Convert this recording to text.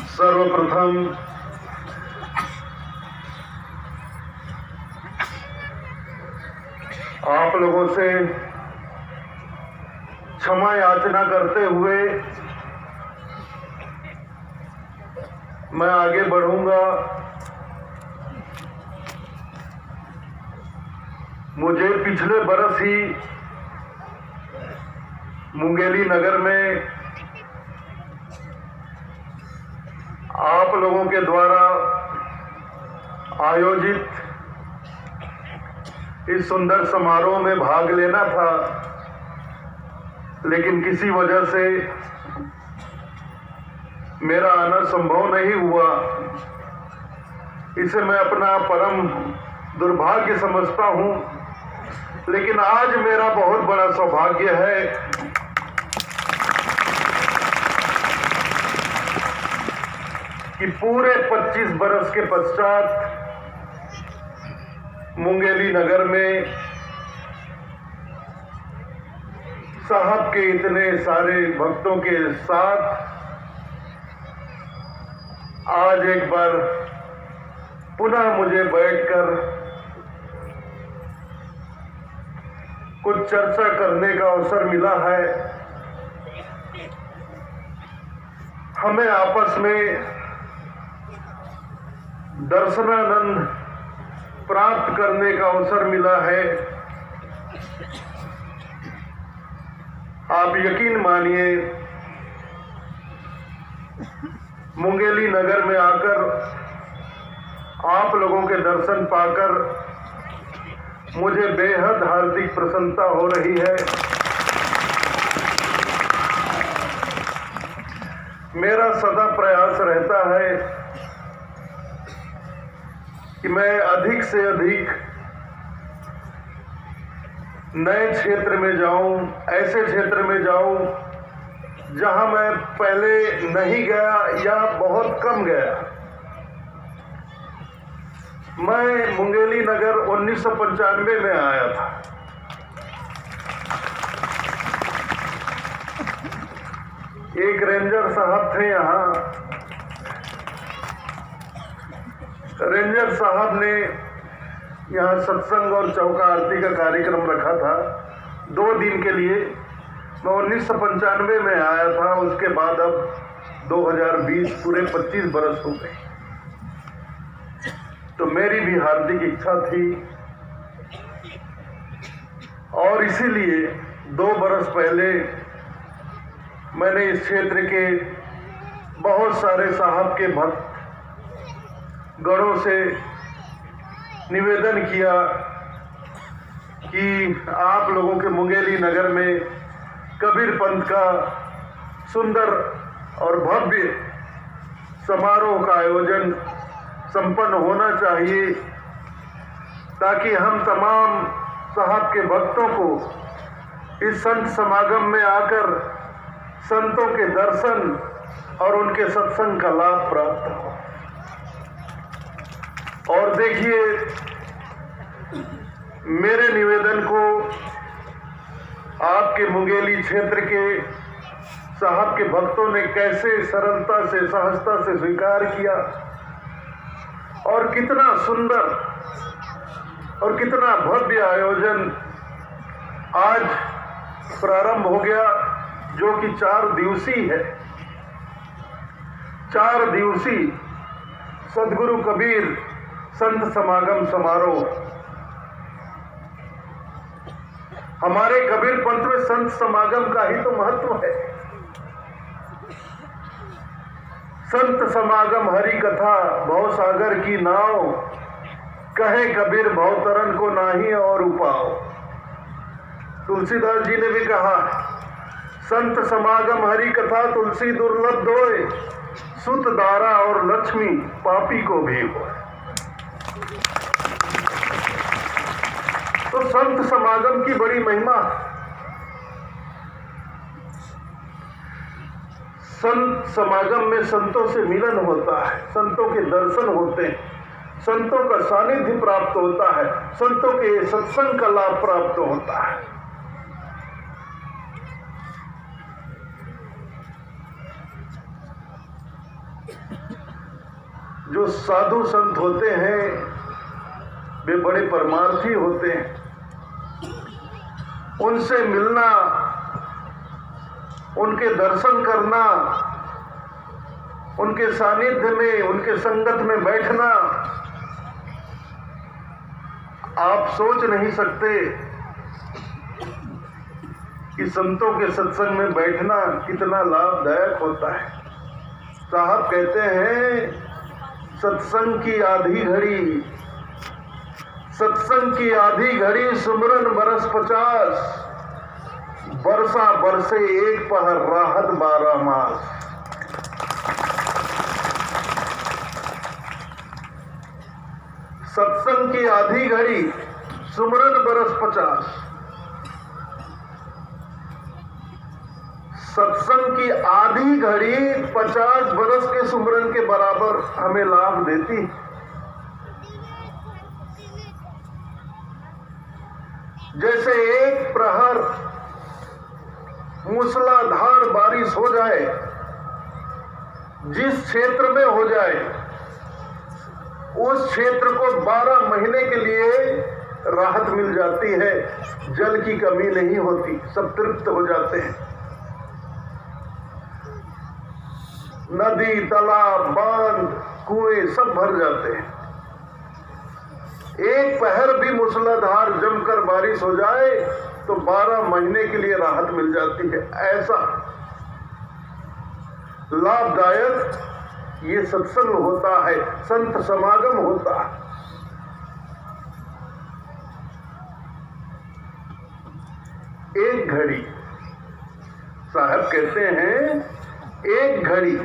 सर्वप्रथम आप लोगों से क्षमा याचना करते हुए मैं आगे बढ़ूंगा। मुझे पिछले बरस ही मुंगेली नगर में आप लोगों के द्वारा आयोजित इस सुंदर समारोह में भाग लेना था, लेकिन किसी वजह से मेरा आना संभव नहीं हुआ। इसे मैं अपना परम दुर्भाग्य समझता हूं, लेकिन आज मेरा बहुत बड़ा सौभाग्य है कि पूरे 25 बरस के पश्चात मुंगेली नगर में साहब के इतने सारे भक्तों के साथ आज एक बार पुनः मुझे बैठकर कुछ चर्चा करने का अवसर मिला है। हमें आपस में दर्शनानंद प्राप्त करने का अवसर मिला है। आप यकीन मानिए, मुंगेली नगर में आकर आप लोगों के दर्शन पाकर मुझे बेहद हार्दिक प्रसन्नता हो रही है। मेरा सदा प्रयास रहता है कि मैं अधिक से अधिक नए क्षेत्र में जाऊं, ऐसे क्षेत्र में जाऊं जहां मैं पहले नहीं गया या बहुत कम गया। मैं मुंगेली नगर 1995 में आया था। एक रेंजर साहब थे यहाँ। रेंजर साहब ने यहाँ सत्संग और चौका आरती का कार्यक्रम रखा था 2 दिन के लिए। मैं 1995 में आया था। उसके बाद अब 2020 पूरे 25 बरस हो गए। तो मेरी भी हार्दिक इच्छा थी और इसीलिए 2 बरस पहले मैंने इस क्षेत्र के बहुत सारे साहब के भक्त गणों से निवेदन किया कि आप लोगों के मुंगेली नगर में कबीर पंथ का सुंदर और भव्य समारोह का आयोजन संपन्न होना चाहिए, ताकि हम तमाम साहब के भक्तों को इस संत समागम में आकर संतों के दर्शन और उनके सत्संग का लाभ प्राप्त हो। और देखिए, मेरे निवेदन को आपके मुंगेली क्षेत्र के साहब के भक्तों ने कैसे सरलता से, सहजता से स्वीकार किया और कितना सुंदर और कितना भव्य आयोजन आज प्रारंभ हो गया, जो कि 4 दिवसीय है। 4 दिवसीय सदगुरु कबीर संत समागम समारोह। हमारे कबीर पंथ में संत समागम का ही तो महत्व है। संत समागम हरि कथा भव सागर की नाव, कहे कबीर भवतरन को नाही और उपाओ। तुलसीदास जी ने भी कहा, संत समागम हरि कथा तुलसी दुर्लभ दोए, सुत दारा और लक्ष्मी पापी को भी हो। तो संत समागम की बड़ी महिमा। संत समागम में संतों से मिलन होता है, संतों के दर्शन होते हैं, संतों का सानिध्य प्राप्त होता है, संतों के सत्संग का लाभ प्राप्त होता है। जो साधु संत होते हैं वे बड़े परमार्थी होते हैं। उनसे मिलना, उनके दर्शन करना, उनके सानिध्य में, उनके संगत में बैठना, आप सोच नहीं सकते कि संतों के सत्संग में बैठना कितना लाभदायक होता है। साहब कहते हैं, सत्संग की आधी घड़ी, सत्संग की आधी घड़ी, सुमरन बरस 50, बरसा बरसे एक पहर, राहत 12 मास। सत्संग की आधी घड़ी, सुमरन बरस 50। सत्संग की आधी घड़ी 50 बरस के सुमरन के बराबर हमें लाभ देती। जैसे एक प्रहर मूसलाधार बारिश हो जाए, जिस क्षेत्र में हो जाए, उस क्षेत्र को 12 महीने के लिए राहत मिल जाती है। जल की कमी नहीं होती, सब तृप्त हो जाते हैं। नदी, तालाब, बांध, कुएं सब भर जाते हैं। एक पहर भी मूसलाधार जमकर बारिश हो जाए तो 12 महीने के लिए राहत मिल जाती है। ऐसा लाभदायक ये सत्संग होता है, संत समागम होता है। एक घड़ी, साहब कहते हैं, एक घड़ी